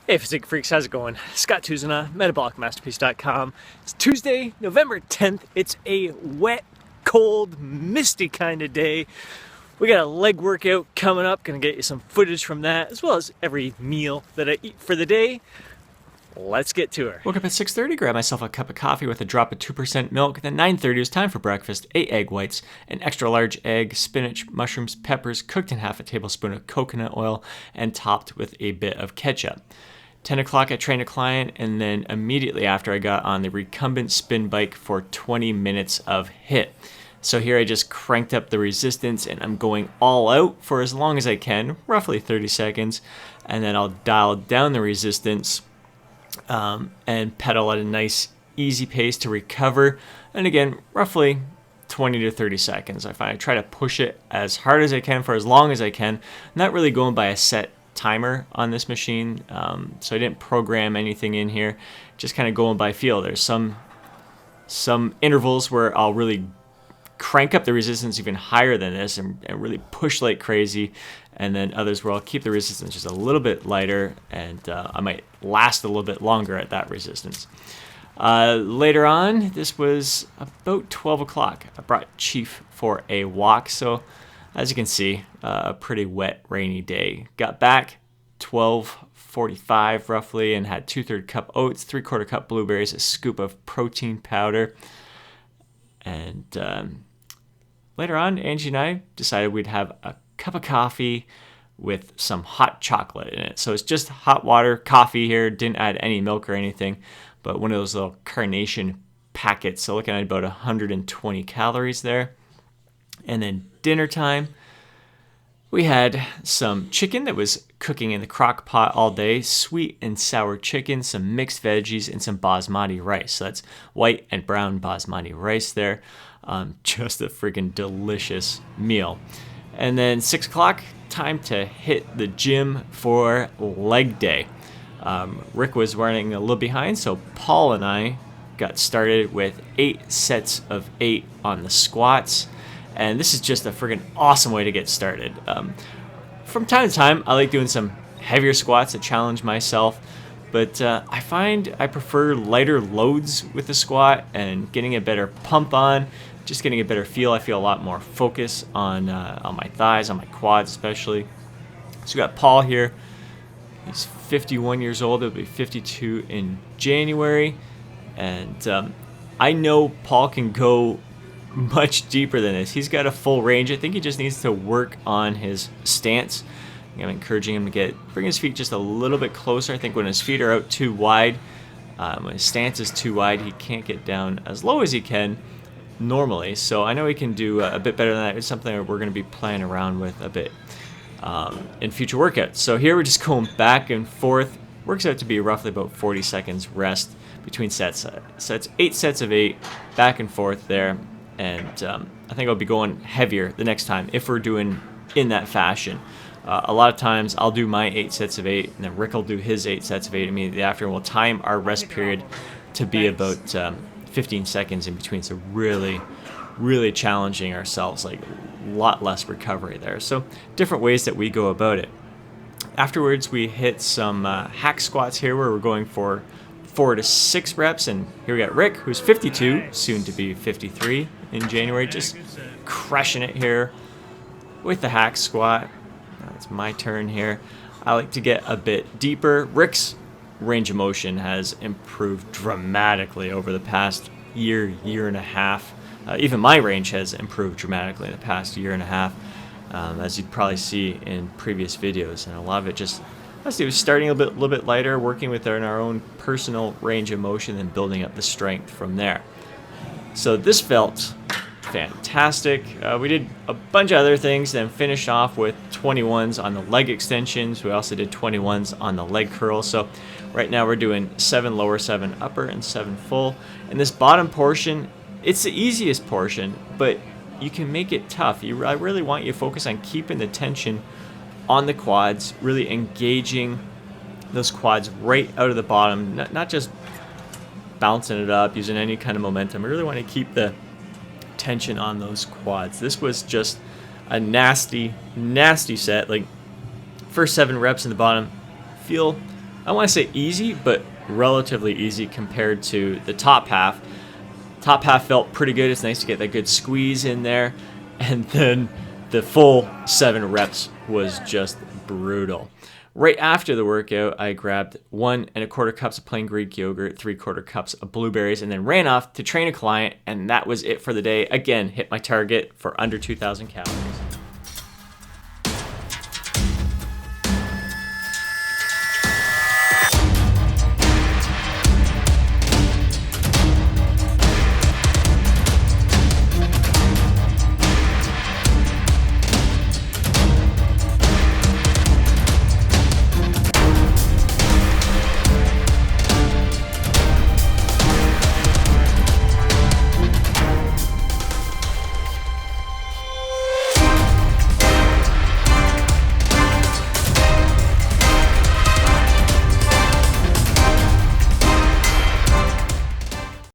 Hey physique freaks, how's it going? Scott Tuzana, metabolicmasterpiece.com. It's Tuesday, November 10th. It's a wet, cold, misty kind of day. We got a leg workout coming up. Gonna get you some footage from that, as well as every meal that I eat for the day. Let's get to her. Woke up at 6:30, grabbed myself a cup of coffee with a drop of 2% milk. Then 9:30 was time for breakfast. 8 egg whites, an extra large egg, spinach, mushrooms, peppers, cooked in half a tablespoon of coconut oil, and topped with a bit of ketchup. 10 o'clock, I trained a client, and then immediately after I got on the recumbent spin bike for 20 minutes of HIIT. So here I just cranked up the resistance, and I'm going all out for as long as I can, roughly 30 seconds, and then I'll dial down the resistance and pedal at a nice, easy pace to recover. And again, roughly 20 to 30 seconds. I find I try to push it as hard as I can for as long as I can, not really going by a set timer on this machine, so I didn't program anything in here, just kind of going by feel. There's some intervals where I'll really crank up the resistance even higher than this and really push like crazy, and then others where I'll keep the resistance just a little bit lighter, and I might last a little bit longer at that resistance. Later on, this was about 12 o'clock, I brought Chief for a walk, so as you can see, a pretty wet, rainy day. Got back 12:45 roughly, and had 2/3 cup oats, 3/4 cup blueberries, a scoop of protein powder. And later on, Angie and I decided we'd have a cup of coffee with some hot chocolate in it. So it's just hot water, coffee here, didn't add any milk or anything, but one of those little carnation packets. So looking at about 120 calories there. And then dinner time, we had some chicken that was cooking in the crock pot all day, sweet and sour chicken, some mixed veggies, and some basmati rice. So that's white and brown basmati rice there. Just a freaking delicious meal. And then 6 o'clock, time to hit the gym for leg day. Rick was running a little behind, so Paul and I got started with 8 sets of 8 on the squats. And this is just a freaking awesome way to get started. From time to time, I like doing some heavier squats to challenge myself, but I find I prefer lighter loads with the squat and getting a better pump on, just getting a better feel. I feel a lot more focus on my thighs, on my quads especially. So we got Paul here. He's 51 years old. He'll be 52 in January. And I know Paul can go much deeper than this. He's got a full range. I think he just needs to work on his stance. I'm encouraging him to bring his feet just a little bit closer. I think when his feet are out too wide, when his stance is too wide, he can't get down as low as he can normally. So I know he can do a bit better than that. It's something that we're going to be playing around with a bit in future workouts. So here we're just going back and forth. Works out to be roughly about 40 seconds rest between sets. So it's 8 sets of 8 back and forth there. And I think I'll be going heavier the next time if we're doing in that fashion. A lot of times I'll do my 8 sets of 8, and then Rick will do his 8 sets of 8 immediately after, and we'll time our rest period to be about 15 seconds in between. So really, really challenging ourselves, like a lot less recovery there. So different ways that we go about it. Afterwards, we hit some hack squats here where we're going for 4 to 6 reps, and here we got Rick, who's 52, soon to be 53 in January, just crushing it here with the hack squat. Now it's my turn here. I like to get a bit deeper. Rick's range of motion has improved dramatically over the past year and a half. Even my range has improved dramatically in the past year and a half, as you'd probably see in previous videos, and a lot of it just has to do with starting a little bit lighter, working within our own personal range of motion, and building up the strength from there. So this felt fantastic. We did a bunch of other things, then finished off with 21s on the leg extensions. We also did 21s on the leg curl. So right now we're doing 7 lower, 7 upper, and 7 full. And this bottom portion, it's the easiest portion, but you can make it tough. I really want you to focus on keeping the tension on the quads, really engaging those quads right out of the bottom, not just bouncing it up, using any kind of momentum. I really want to keep the tension on those quads. This was just a nasty set. Like, first 7 reps in the bottom feel I want to say easy, but relatively easy compared to the top half. Top half felt pretty good. It's nice to get that good squeeze in there. And then the full 7 reps was just brutal. Right after the workout, I grabbed 1 1/4 cups of plain Greek yogurt, 3/4 cups of blueberries, and then ran off to train a client, and that was it for the day. Again, hit my target for under 2,000 calories.